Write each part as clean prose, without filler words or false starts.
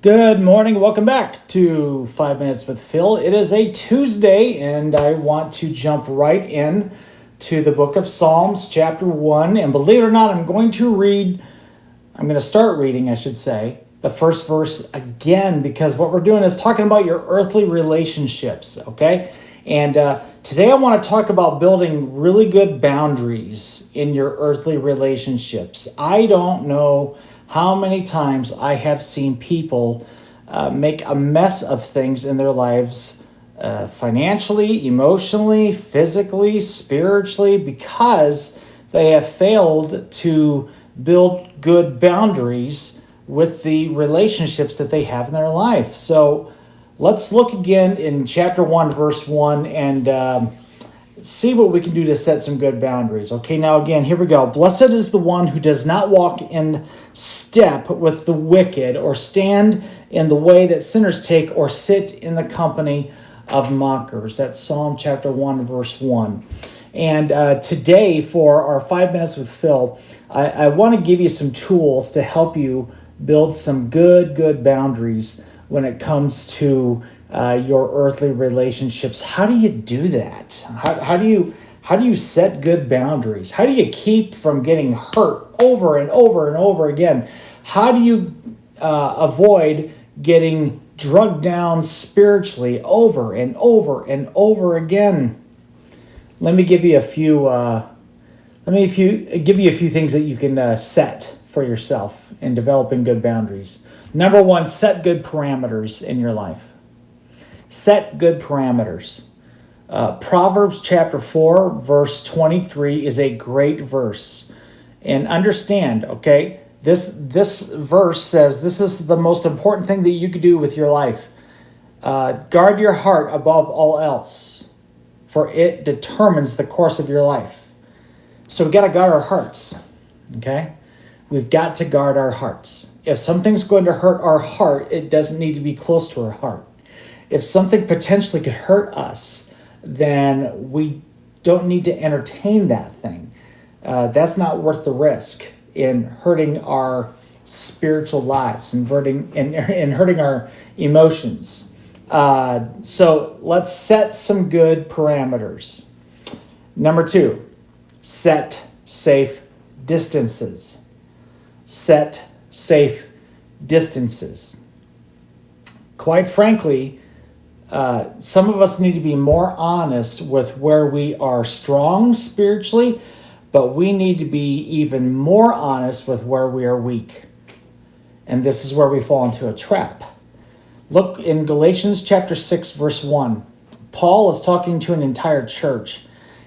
Good morning. Welcome back to 5 Minutes with Phil. It is a Tuesday, and I want to jump right in to the book of Psalms, chapter 1. And believe it or not, I'm going to start reading, I should say, the first verse again, because what we're doing is talking about your earthly relationships, okay? And today I want to talk about building really good boundaries in your earthly relationships. I don't know how many times I have seen people make a mess of things in their lives, financially, emotionally, physically, spiritually, because they have failed to build good boundaries with the relationships that they have in their life. So let's look again in chapter 1, verse 1, and see what we can do to set some good boundaries. Okay, now again, here we go. Blessed is the one who does not walk in step with the wicked, or stand in the way that sinners take, or sit in the company of mockers. That's Psalm chapter 1, verse 1. And today, for our 5 Minutes with Phil, I want to give you some tools to help you build some good boundaries when it comes to your earthly relationships. How do you do that? How do you set good boundaries? How do you keep from getting hurt over and over again? How do you avoid getting drugged down spiritually over and over again? Let me give you a few. Give you a few things that you can set for yourself in developing good boundaries. Number one, set good parameters in your life. Set good parameters. Proverbs chapter 4, verse 23 is a great verse. And understand, okay, this verse says this is the most important thing that you could do with your life. Guard your heart above all else, for it determines the course of your life. So we've got to guard our hearts, okay? We've got to guard our hearts. If something's going to hurt our heart, it doesn't need to be close to our heart. If something potentially could hurt us, then we don't need to entertain that thing. That's not worth the risk in hurting our spiritual lives and hurting our emotions. So let's set some good parameters. Number 2, set safe distances. Set safe distances. Quite frankly, some of us need to be more honest with where we are strong spiritually, but we need to be even more honest with where we are weak. And this is where we fall into a trap. Look in Galatians chapter 6, verse 1. Paul is talking to an entire church.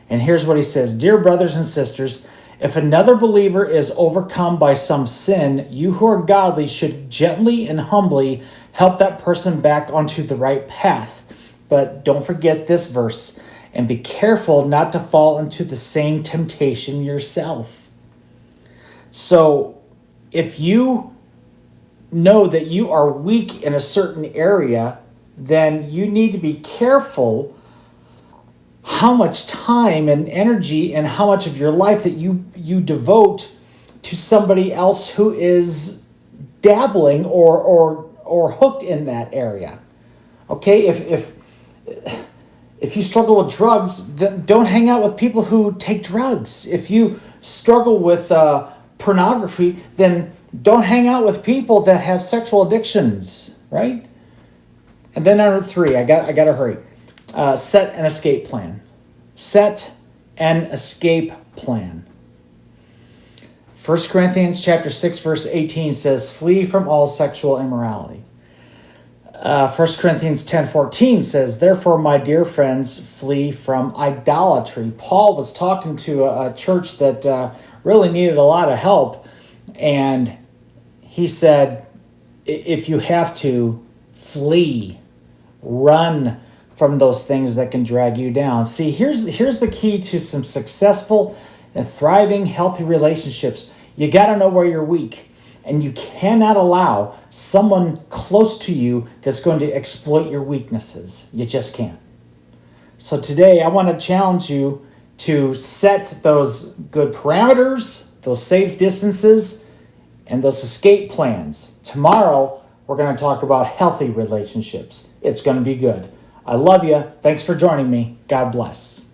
And here's what he says. Dear brothers and sisters, if another believer is overcome by some sin, you who are godly should gently and humbly help that person back onto the right path. But don't forget this verse, and be careful not to fall into the same temptation yourself. So if you know that you are weak in a certain area, then you need to be careful how much time and energy and how much of your life that you devote to somebody else who is dabbling or hooked in that area. Okay, if you struggle with drugs, then don't hang out with people who take drugs. If you struggle with pornography, then don't hang out with people that have sexual addictions, right? And then number 3, I got to hurry. Set an escape plan. Set an escape plan. 1 Corinthians chapter 6, verse 18 says, flee from all sexual immorality. 1 Corinthians 10:14 says, therefore, my dear friends, flee from idolatry. Paul was talking to a church that really needed a lot of help. And he said, if you have to, flee, run from those things that can drag you down. See, here's the key to some successful and thriving, healthy relationships. You got to know where you're weak. And you cannot allow someone close to you that's going to exploit your weaknesses. You just can't. So today, I want to challenge you to set those good parameters, those safe distances, and those escape plans. Tomorrow, We're going to talk about healthy relationships. It's going to be good. I love you. Thanks for joining me. God bless.